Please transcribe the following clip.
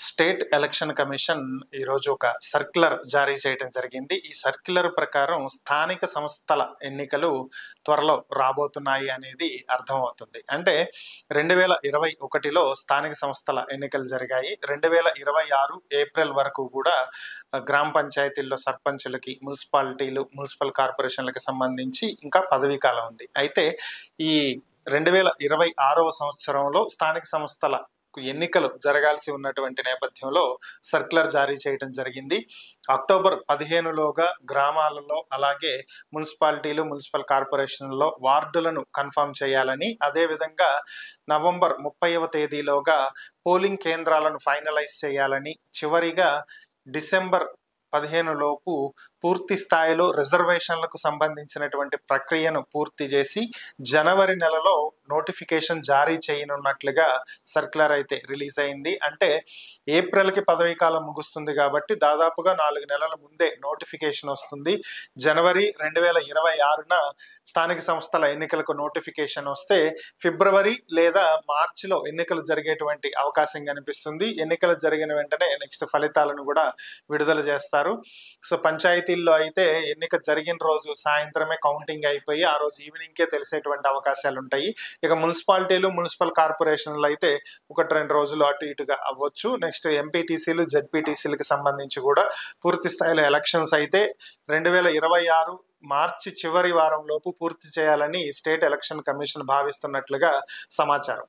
State election commission ఈరోజు ఒక circular జారీ చేయడం జరిగింది. ఈ సర్క్యులర్ ప్రకారం స్థానిక సంస్థల ఎన్నికలు త్వరలో రాబోతున్నాయి అనేది అర్థమవుతుంది. అంటే 2021లో స్థానిక సంస్థల ఎన్నికలు జరిగాయి. 2026 ఏప్రిల్ వరకు కూడా గ్రామ పంచాయతీల్లో సర్పంచులకి, మున్సిపాలిటీలు, మున్సిపల్ కార్పొరేషన్లకు సంబంధించి ఇంకా పదవీ కాలం ఉంది. అయితే ఈ 2026వ సంవత్సరంలో స్థానిక సంస్థల ఎన్నికలు జరగాల్సి ఉన్నటువంటి నేపథ్యంలో సర్క్యులర్ జారీ చేయడం జరిగింది. అక్టోబర్ 15లోగా గ్రామాలలో అలాగే మున్సిపాలిటీలు, మున్సిపల్ కార్పొరేషన్లలో వార్డులను కన్ఫర్మ్ చేయాలని, అదేవిధంగా నవంబర్ 30వ తేదీలోగా పోలింగ్ కేంద్రాలను ఫైనలైజ్ చేయాలని, చివరిగా డిసెంబర్ 15 లోపు పూర్తి స్థాయిలో రిజర్వేషన్లకు సంబంధించినటువంటి ప్రక్రియను పూర్తి చేసి జనవరి నెలలో నోటిఫికేషన్ జారీ చేయనున్నట్లుగా సర్క్యులర్ అయితే రిలీజ్ అయింది. అంటే ఏప్రిల్కి పదవీ కాలం ముగుస్తుంది కాబట్టి దాదాపుగా 4 నెలల ముందే నోటిఫికేషన్ వస్తుంది. జనవరి 2026న స్థానిక సంస్థల ఎన్నికలకు నోటిఫికేషన్ వస్తే ఫిబ్రవరి లేదా మార్చిలో ఎన్నికలు జరిగేటువంటి అవకాశం కనిపిస్తుంది. ఎన్నికలు జరిగిన వెంటనే నెక్స్ట్ ఫలితాలను కూడా విడుదల చేస్తారు. సో పంచాయతీల్లో అయితే ఎన్నిక జరిగిన రోజు సాయంత్రమే కౌంటింగ్ అయిపోయి ఆ రోజు ఈవినింగ్కే తెలిసేటువంటి అవకాశాలు ఉంటాయి. ఇక మున్సిపాలిటీలు, మున్సిపల్ కార్పొరేషన్లు అయితే 1-2 రోజులు అటు ఇటుగా అవ్వచ్చు. నెక్స్ట్ ఎంపీటీసీలు, జెడ్పీటీసీలకు సంబంధించి కూడా పూర్తి స్థాయిలో ఎలక్షన్స్ అయితే 2026 మార్చి చివరి వారం లోపు పూర్తి చేయాలని స్టేట్ ఎలక్షన్ కమిషన్ భావిస్తున్నట్లుగా సమాచారం.